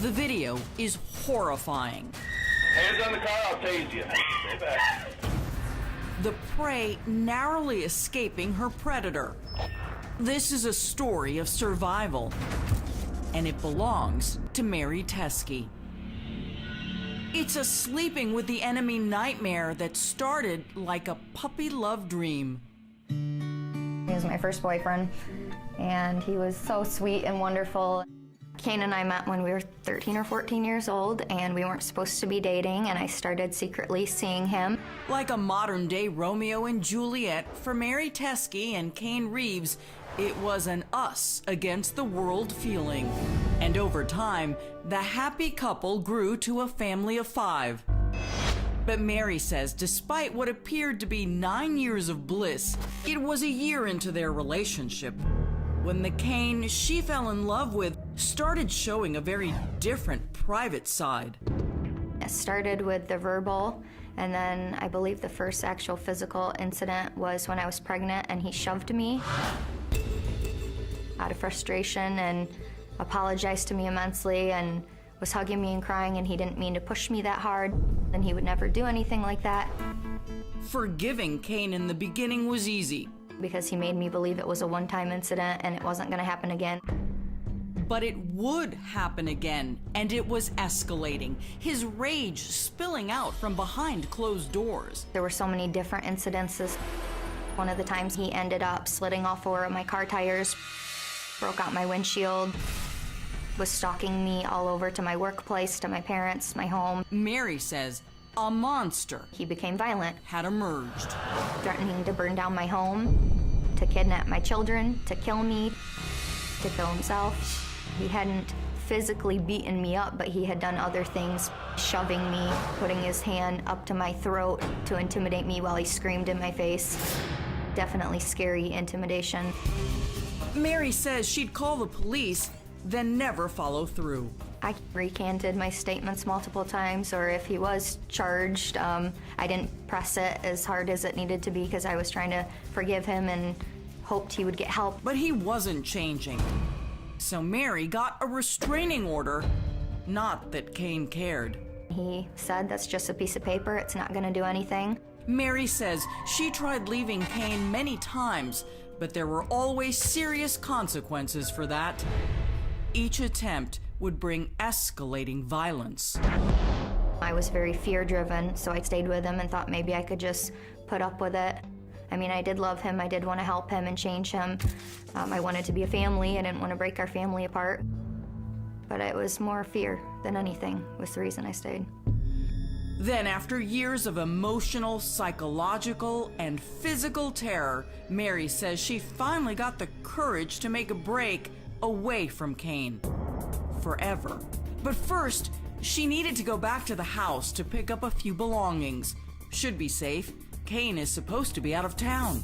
The video is horrifying. Hands on the car, I'll tase you. Stay back. The prey narrowly escaping her predator. This is a story of survival, and it belongs to Mary Teske. It's a sleeping with the enemy nightmare that started like a puppy love dream. He was my first boyfriend, and he was so sweet and wonderful. Kane and I met when we were 13 or 14 years old, and we weren't supposed to be dating, and I started secretly seeing him. Like a modern-day Romeo and Juliet, for Mary Teske and Kane Reeves, it was an us against the world feeling. And over time, the happy couple grew to a family of 5. But Mary says despite what appeared to be 9 years of bliss, it was a year into their relationship when the Kane she fell in love with started showing a very different private side. It started with the verbal, and then I believe the first actual physical incident was when I was pregnant and he shoved me out of frustration and apologized to me immensely and was hugging me and crying, and he didn't mean to push me that hard, and he would never do anything like that. Forgiving Kane in the beginning was easy, because he made me believe it was a one-time incident and it wasn't going to happen again. but it would happen again, and it was escalating, his rage spilling out from behind closed doors. There were so many different incidences. One of the times he ended up slitting all 4 of my car tires, broke out my windshield, was stalking me all over to my workplace, to my parents, my home. Mary says a monster He became violent, had emerged. threatening to burn down my home, to kidnap my children, to kill me, to kill himself. He hadn't physically beaten me up, but he had done other things, shoving me, putting his hand up to my throat to intimidate me while he screamed in my face. Definitely scary intimidation. Mary says she'd call the police, then never follow through. I recanted my statements multiple times, or if he was charged, I didn't press it as hard as it needed to be because I was trying to forgive him and hoped he would get help. But he wasn't changing. So Mary got a restraining order. Not that Kane cared. He said, "That's just a piece of paper, it's not gonna do anything." Mary says she tried leaving Kane many times, but there were always serious consequences for that. Each attempt would bring escalating violence. I was very fear-driven, so I stayed with him and thought maybe I could just put up with it. I mean, I did love him, I did want to help him and change him. I wanted to be a family, I didn't want to break our family apart. But it was more fear than anything was the reason I stayed. Then, after years of emotional, psychological, and physical terror, Mary says she finally got the courage to make a break away from Kane. Forever. But first, she needed to go back to the house to pick up a few belongings. Should be safe. Kane is supposed to be out of town.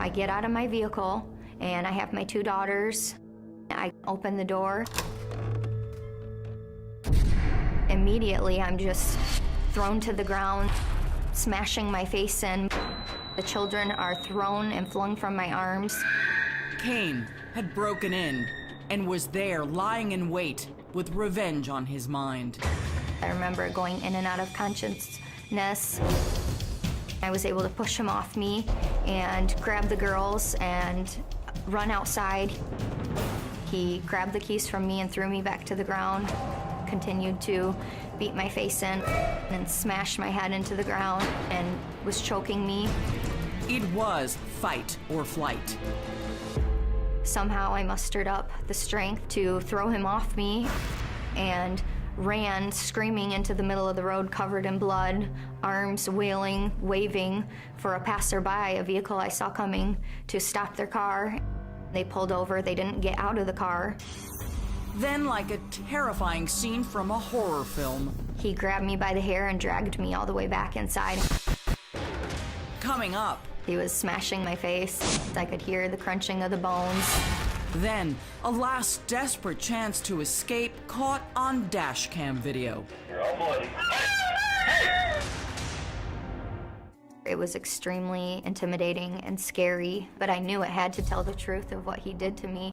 I get out of my vehicle, and I have my 2 daughters. I open the door. Immediately, I'm just thrown to the ground, smashing my face in. The children are thrown and flung from my arms. Kane had broken in and was there lying in wait with revenge on his mind. I remember going in and out of consciousness. I was able to push him off me and grab the girls and run outside. He grabbed the keys from me and threw me back to the ground, continued to beat my face in and smash my head into the ground and was choking me. It was fight or flight. Somehow I mustered up the strength to throw him off me and ran screaming into the middle of the road covered in blood, arms wailing, waving for a passerby, a vehicle I saw coming, to stop their car. They pulled over, they didn't get out of the car. Then, like a terrifying scene from a horror film. He grabbed me by the hair and dragged me all the way back inside. Coming up. He was smashing my face. I could hear the crunching of the bones. Then, a last desperate chance to escape caught on dash cam video. You're all bloody. Hey! It was extremely intimidating and scary, but I knew it had to tell the truth of what he did to me.